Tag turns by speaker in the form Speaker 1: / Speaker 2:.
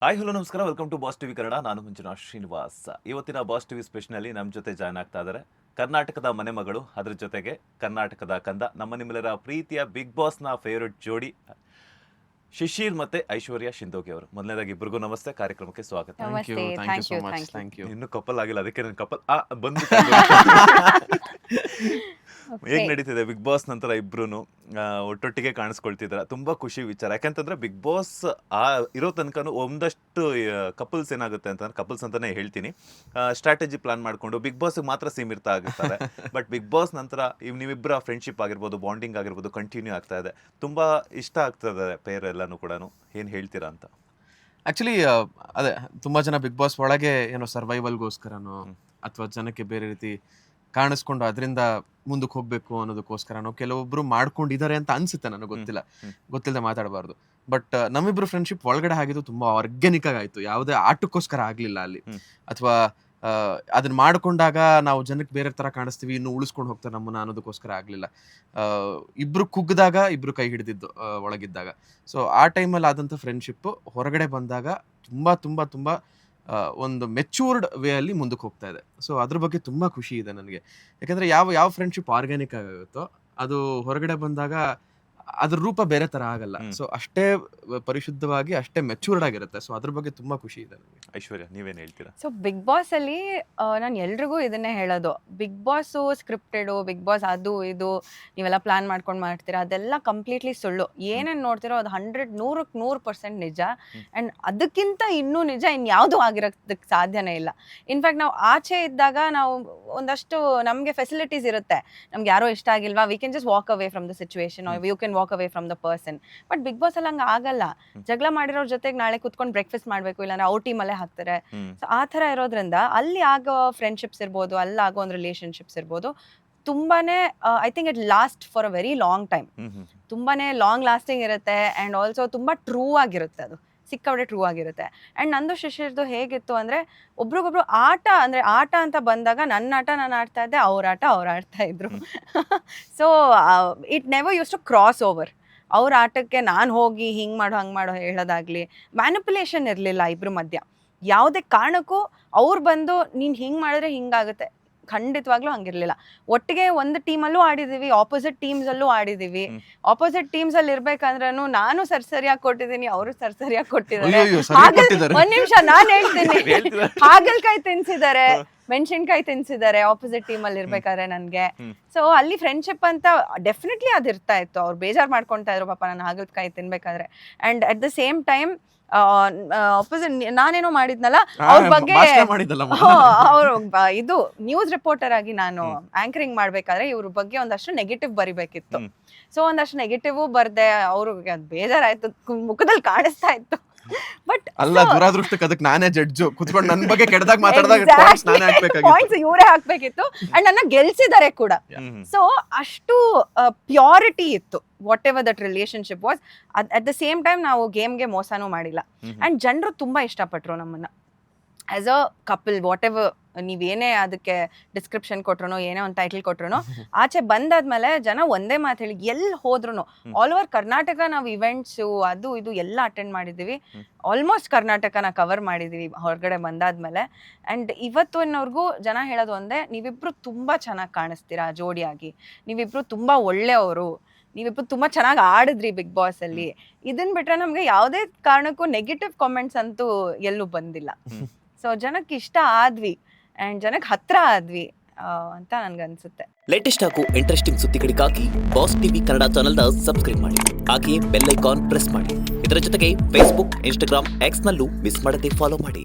Speaker 1: Hi hello ನಮಸ್ಕಾರ, welcome to boss TV Kannada. ನಾನು ಮಂಜುನಾಥ್ ಶ್ರೀನಿವಾಸ್. ಇವತ್ತಿನ ಬಾಸ್ ಟಿವಿ ಸ್ಪೆಷನಲ್ಲಿ ನಮ್ಮ ಜೊತೆ ಜಾಯ್ನ್ ಆಗ್ತಾ ಇದ್ದಾರೆ ಕರ್ನಾಟಕದ ಮನೆ ಮಗಳು, ಅದ್ರ ಜೊತೆಗೆ ಕರ್ನಾಟಕದ ಕಂದ, ನಮ್ಮ ನಿಮ್ಮೆಲ್ಲರ ಪ್ರೀತಿಯ ಬಿಗ್ ಬಾಸ್ನ ಫೇವ್ರೆಟ್ ಜೋಡಿ ಶಿಶಿರ್ ಮತ್ತೆ ಐಶ್ವರ್ಯ ಶಿಂದೋಗಿ ಅವರು. ಮೊದಲನೇದಾಗಿ ಇಬ್ಬರಿಗೂ ನಮಸ್ತೆ, ಕಾರ್ಯಕ್ರಮಕ್ಕೆ ಸ್ವಾಗತ.
Speaker 2: Thank you.
Speaker 1: ಇನ್ನೂ ಕಪಲ್ ಆಗಿಲ್ಲ, ಅದಕ್ಕೆ ನನ್ನ ಕಪಲ್ ಬಂದು ಹೇಗ್ ನಡೀತಿದೆ ಬಿಗ್ ಬಾಸ್ ನಂತರ ಇಬ್ರು ಒಟ್ಟೊಟ್ಟಿಗೆ ಕಾಣಿಸ್ಕೊಳ್ತಿದಾರೆ? ತುಂಬಾ ಖುಷಿ ವಿಚಾರ. ಯಾಕಂತಂದ್ರೆ ಬಿಗ್ ಬಾಸ್ ಇರೋ ತನಕನೂ ಒಂದಷ್ಟು ಕಪಲ್ಸ್ ಏನಾಗುತ್ತೆ ಅಂತಂದ್ರೆ, ಕಪಲ್ಸ್ ಅಂತಾನೆ ಹೇಳ್ತೀನಿ, ಸ್ಟ್ರಾಟಜಿ ಪ್ಲಾನ್ ಮಾಡ್ಕೊಂಡು ಬಿಗ್ ಬಾಸ್ ಮಾತ್ರ ಸೀಮಿತ ಆಗಿರ್ತಾರೆ. ಬಟ್ ಬಿಗ್ ಬಾಸ್ ನಂತರ ನೀವಿಬ್ಬರ ಫ್ರೆಂಡ್ಶಿಪ್ ಆಗಿರ್ಬೋದು, ಬಾಂಡಿಂಗ್ ಆಗಿರ್ಬೋದು, ಕಂಟಿನ್ಯೂ ಆಗ್ತಾ ಇದೆ. ತುಂಬಾ ಇಷ್ಟ ಆಗ್ತದೆ ಪೇರ್ ಎಲ್ಲಾನು ಕೂಡ. ಏನ್ ಹೇಳ್ತೀರಾ ಅಂತ?
Speaker 2: ಆಕ್ಚುಲಿ ಅದೇ ತುಂಬಾ ಜನ ಬಿಗ್ ಬಾಸ್ ಒಳಗೆ ಏನೋ ಸರ್ವೈವಲ್ಗೋಸ್ಕರನೋ ಅಥವಾ ಜನಕ್ಕೆ ಬೇರೆ ರೀತಿ ಕಾಣಿಸ್ಕೊಂಡು ಅದರಿಂದ ಮುಂದಕ್ಕೆ ಹೋಗ್ಬೇಕು ಅನ್ನೋದಕ್ಕೋಸ್ಕರನೋ ಕೆಲವೊಬ್ರು ಮಾಡ್ಕೊಂಡಿದ್ದಾರೆ ಅಂತ ಅನ್ಸುತ್ತೆ. ನನಗೆ ಗೊತ್ತಿಲ್ಲದೆ ಮಾತಾಡಬಾರ್ದು. ಬಟ್ ನಮ್ಮಿಬ್ರು ಫ್ರೆಂಡ್ಶಿಪ್ ಒಳಗಡೆ ಆಗಿದ್ದು ತುಂಬಾ ಆರ್ಗ್ಯಾನಿಕ್ ಆಗಾಯ್ತು. ಯಾವುದೇ ಆಟಕ್ಕೋಸ್ಕರ ಆಗ್ಲಿಲ್ಲ ಅಲ್ಲಿ, ಅಥವಾ ಅದನ್ನ ಮಾಡ್ಕೊಂಡಾಗ ನಾವು ಜನಕ್ಕೆ ಬೇರೆ ತರ ಕಾಣಿಸ್ತೀವಿ, ಇನ್ನು ಉಳಿಸ್ಕೊಂಡು ಹೋಗ್ತಾರೆ ನಮ್ಮನ್ನ ಅನ್ನೋದಕ್ಕೋಸ್ಕರ ಆಗ್ಲಿಲ್ಲ. ಇಬ್ರು ಕುಗ್ಗಿದಾಗ ಇಬ್ರು ಕೈ ಹಿಡಿದಿದ್ದು ಒಳಗಿದ್ದಾಗ. ಸೊ ಆ ಟೈಮಲ್ಲಿ ಆದಂತ ಫ್ರೆಂಡ್ಶಿಪ್ ಹೊರಗಡೆ ಬಂದಾಗ ತುಂಬಾ ತುಂಬಾ ತುಂಬಾ ಒಂದು ಮೆಚೂರ್ಡ್ ವೇ ಅಲ್ಲಿ ಮುಂದಕ್ಕೆ ಹೋಗ್ತಾ ಇದೆ. ಸೊ ಅದ್ರ ಬಗ್ಗೆ ತುಂಬಾ ಖುಷಿ ಇದೆ ನನಗೆ. ಯಾಕಂದ್ರೆ ಯಾವ ಫ್ರೆಂಡ್ಶಿಪ್ ಆರ್ಗ್ಯಾನಿಕ್ ಆಗುತ್ತೋ ಅದು ಹೊರಗಡೆ ಬಂದಾಗ ಅದ್ರ ರೂಪ ಬೇರೆ ತರ ಆಗಲ್ಲ. ಸೊ ಅಷ್ಟೇ ಪರಿಶುದ್ಧವಾಗಿ, ಅಷ್ಟೇ ಮೆಚೂರ್ಡ್ ಆಗಿರುತ್ತೆ. ಸೊ ಅದ್ರ ಬಗ್ಗೆ ತುಂಬಾ ಖುಷಿ ಇದೆ ನನಗೆ.
Speaker 1: ಐಶ್ವರ್ಯ, ನೀವೇನ್ ಹೇಳ್ತೀರಾ?
Speaker 3: ಸೊ ಬಿಗ್ ಬಾಸ್ ಅಲ್ಲಿ ನಾನು ಎಲ್ರಿಗೂ ಇದನ್ನೇ ಹೇಳೋದು, ಬಿಗ್ ಬಾಸ್ ಸ್ಕ್ರಿಪ್ಟೆಡು, ಬಿಗ್ ಬಾಸ್ ಅದು ಇದು ನೀವೆಲ್ಲ ಪ್ಲಾನ್ ಮಾಡ್ಕೊಂಡು ಮಾಡ್ತೀರಾ, ಅದೆಲ್ಲ ಕಂಪ್ಲೀಟ್ಲಿ ಸುಳ್ಳು. ಏನೇನು ನೋಡ್ತಿರೋ ಅದು 100% ನಿಜ. ಆ್ಯಂಡ್ ಅದಕ್ಕಿಂತ ಇನ್ನೂ ನಿಜ ಇನ್ಯಾವುದೂ ಆಗಿರೋದಕ್ಕೆ ಸಾಧ್ಯನೇ ಇಲ್ಲ. ಇನ್ಫ್ಯಾಕ್ಟ್ ನಾವು ಆಚೆ ಇದ್ದಾಗ ನಾವು ಒಂದಷ್ಟು ನಮಗೆ ಫೆಸಿಲಿಟೀಸ್ ಇರುತ್ತೆ. ನಮ್ಗೆ ಯಾರೋ ಇಷ್ಟ ಆಗಿಲ್ವಾ, we can just walk away from the situation, you can walk away from the person. But big boss ಅಲ್ಲಿ ಹಂಗೆ ಆಗಲ್ಲ. ಜಗಳ ಮಾಡಿರೋರ್ ಜೊತೆಗೆ ನಾಳೆ ಕುತ್ಕೊಂಡು ಬ್ರೇಕ್ಫಾಸ್ಟ್ ಮಾಡಬೇಕು, ಇಲ್ಲ ಅವ್ರ ಟೀಮಲ್ಲೇ ಹಾಕ್ತಾರೆ. ಸೊ ಆ ಥರ ಇರೋದ್ರಿಂದ ಅಲ್ಲಿ ಆಗೋ ಫ್ರೆಂಡ್ಶಿಪ್ಸ್ ಇರ್ಬೋದು, ಅಲ್ಲಿ ಆಗೋ ಒಂದು ರಿಲೇಶನ್ಶಿಪ್ಸ್ ಇರ್ಬೋದು, ತುಂಬಾನೇ I think it last for a very long time. ತುಂಬಾನೇ ಲಾಂಗ್ ಲಾಸ್ಟಿಂಗ್ ಇರುತ್ತೆ. ಆ್ಯಂಡ್ ಆಲ್ಸೋ ತುಂಬಾ ಟ್ರೂ ಆಗಿರುತ್ತೆ. ಅದು ಸಿಕ್ಕಾಪಟ್ಟೆ ಟ್ರೂ ಆಗಿರುತ್ತೆ. ಆ್ಯಂಡ್ ನಂದು ಶಿಶಿರ್ದು ಹೇಗಿತ್ತು ಅಂದರೆ, ಒಬ್ರಿಗೊಬ್ರು ಆಟ ಅಂತ ಬಂದಾಗ ನನ್ನ ಆಟ ನಾನು ಆಡ್ತಾ ಇದ್ದೆ, ಅವ್ರ ಆಟ ಅವ್ರು ಆಡ್ತಾ ಇದ್ರು. So it never used to cross over. ಅವ್ರ ಆಟಕ್ಕೆ ನಾನು ಹೋಗಿ ಹಿಂಗೆ ಮಾಡೋ ಹಂಗೆ ಮಾಡೋ ಹೇಳೋದಾಗ್ಲಿ, ಮ್ಯಾನಿಪುಲೇಷನ್ ಇರಲಿಲ್ಲ ಇಬ್ರ ಮಧ್ಯ. ಯಾವುದೇ ಕಾರಣಕ್ಕೂ ಅವ್ರು ಬಂದು ನೀನು ಹಿಂಗೆ ಮಾಡಿದ್ರೆ ಹಿಂಗಾಗುತ್ತೆ, ಖಂಡಿತವಾಗ್ಲೂ ಹಂಗಿರ್ಲಿಲ್ಲ. ಒಟ್ಟಿಗೆ ಒಂದು ಟೀಮಲ್ಲೂ ಆಡಿದೀವಿ, ಆಪೋಸಿಟ್ ಟೀಮ್ಸಲ್ಲೂ ಆಡಿದೀವಿ. ಆಪೋಸಿಟ್ ಟೀಮ್ಸ್ ಅಲ್ಲಿ ಇರ್ಬೇಕಂದ್ರೂ ನಾನು ಸರಿಯಾಗಿ ಕೊಟ್ಟಿದ್ದೀನಿ, ಅವರು ಸರಿಯಾಗಿ ಕೊಟ್ಟಿದ್ದಾರೆ. ಒಂದ್ ನಿಮಿಷ ನಾನು ಹೇಳ್ತೀನಿ, ಹಾಗಲ್ಕಾಯಿ ತಿನ್ಸಿದ್ದಾರೆ, ಮೆಣಸಿನ್ಕಾಯಿ ತಿನ್ಸಿದ್ದಾರೆ ಆಪೋಸಿಟ್ ಟೀಮ್ ಅಲ್ಲಿ ಇರ್ಬೇಕಾದ್ರೆ ನನ್ಗೆ. ಸೊ ಅಲ್ಲಿ ಫ್ರೆಂಡ್ಶಿಪ್ ಅಂತ ಡೆಫಿನೆಟ್ಲಿ ಅದು ಇರ್ತಾ ಇತ್ತು. ಅವ್ರು ಬೇಜಾರ್ ಮಾಡ್ಕೊಂತಾ ಇದ್ರು ಪಾಪ ನಾನು ಹಾಗಲ್ಕಾಯಿ ತಿನ್ಬೇಕಾದ್ರೆ. And at the same time opposite ನಾನೇನೋ ಮಾಡಿದ್ನಲ್ಲ ಅವ್ರ ಬಗ್ಗೆ, ಅವರು ಇದು ನ್ಯೂಸ್ ರಿಪೋರ್ಟರ್ ಆಗಿ ನಾನು ಆಂಕರಿಂಗ್ ಮಾಡ್ಬೇಕಾದ್ರೆ ಇವ್ರ ಬಗ್ಗೆ ಒಂದಷ್ಟು ನೆಗೆಟಿವ್ ಬರಿಬೇಕಿತ್ತು. ಸೊ ಒಂದಷ್ಟು ನೆಗೆಟಿವ್ ಬರ್ದೆ, ಅವ್ರಿಗೆ ಅದು ಬೇಜಾರಾಯ್ತು, ಮುಖದಲ್ಲಿ ಕಾಣಿಸ್ತಾ ಇತ್ತು. ಬಟ್
Speaker 2: ಅಲ್ಲ, ದುರಾದೃಷ್ಟಕ್ಕೆ ಅದಕ್ಕೆ ನಾನೇ ಜಡ್ಜು ಕುತ್ಕೊಂಡು ನನ್ನ ಬಗ್ಗೆ ಕೆಟ್ಟದಾಗ ಮಾತಾಡಿದಾಗ
Speaker 3: ಪಾಯಿಂಟ್ಸ್ ಇವರೇ ಹಾಕ್ಬೇಕಿತ್ತು. ಅಂಡ್ ನನ್ನ ಗೆಲ್ಸಿದ್ದಾರೆ ಕೂಡ. ಸೊ ಅಷ್ಟು ಪ್ಯೂರಿಟಿ ಇತ್ತು whatever that relationship was. At the same time ನಾವು ಗೇಮ್ಗೆ ಮೋಸನೂ ಮಾಡಿಲ್ಲ. ಅಂಡ್ ಜನರು ತುಂಬಾ ಇಷ್ಟಪಟ್ರು ನಮ್ಮನ್ನ as a couple. Whatever ನೀವೇನೇ ಅದಕ್ಕೆ ಡಿಸ್ಕ್ರಿಪ್ಷನ್ ಕೊಟ್ರು, ಏನೇ ಒಂದು ಟೈಟಲ್ ಕೊಟ್ರು, ಆಚೆ ಬಂದಾದ್ಮೇಲೆ ಜನ ಒಂದೇ ಮಾತು ಹೇಳಿ ಎಲ್ಲಿ ಹೋದ್ರು, ಆಲ್ ಓವರ್ ಕರ್ನಾಟಕ ನಾವು ಇವೆಂಟ್ಸು ಅದು ಇದು ಎಲ್ಲ ಅಟೆಂಡ್ ಮಾಡಿದ್ದೀವಿ. ಆಲ್ಮೋಸ್ಟ್ ಕರ್ನಾಟಕನ ಕವರ್ ಮಾಡಿದ್ದೀವಿ ಹೊರಗಡೆ ಬಂದಾದ್ಮೇಲೆ. ಆ್ಯಂಡ್ ಇವತ್ತಿನವ್ರಿಗೂ ಜನ ಹೇಳೋದು ಒಂದೇ, ನೀವಿಬ್ರು ತುಂಬಾ ಚೆನ್ನಾಗಿ ಕಾಣಿಸ್ತೀರಾ ಜೋಡಿಯಾಗಿ, ನೀವಿಬ್ರು ತುಂಬಾ ಒಳ್ಳೆಯವರು, ನೀವಿಬ್ರು ತುಂಬಾ ಚೆನ್ನಾಗಿ ಆಡಿದ್ರಿ ಬಿಗ್ ಬಾಸ್ ಅಲ್ಲಿ. ಇದನ್ ಬಿಟ್ರೆ ನಮ್ಗೆ ಯಾವುದೇ ಕಾರಣಕ್ಕೂ ನೆಗೆಟಿವ್ ಕಾಮೆಂಟ್ಸ್ ಅಂತೂ ಎಲ್ಲೂ ಬಂದಿಲ್ಲ. ಸೊ ಜನಕ್ಕೆ ಇಷ್ಟ ಆದ್ವಿ ಅಂಡ್ ಜನಕ್ಕೆ ಹತ್ರ ಆದ್ವಿ ಅಂತ ನನ್ಗನ್ಸುತ್ತೆ.
Speaker 4: ಲೇಟೆಸ್ಟ್ ಹಾಗೂ ಇಂಟ್ರೆಸ್ಟಿಂಗ್ ಸುದ್ದಿಗಳಿಗಾಗಿ ಬಾಸ್ ಟಿವಿ ಕನ್ನಡ ಚಾನೆಲ್ನ ಸಬ್ಸ್ಕ್ರೈಬ್ ಮಾಡಿ. ಹಾಗೆಯೇ ಬೆಲ್ ಐಕಾನ್ ಪ್ರೆಸ್ ಮಾಡಿ. ಇದರ ಜೊತೆಗೆ ಫೇಸ್ಬುಕ್, ಇನ್ಸ್ಟಾಗ್ರಾಮ್, ಎಕ್ಸ್ ನಲ್ಲೂ ಮಿಸ್ ಮಾಡದೆ ಫಾಲೋ ಮಾಡಿ.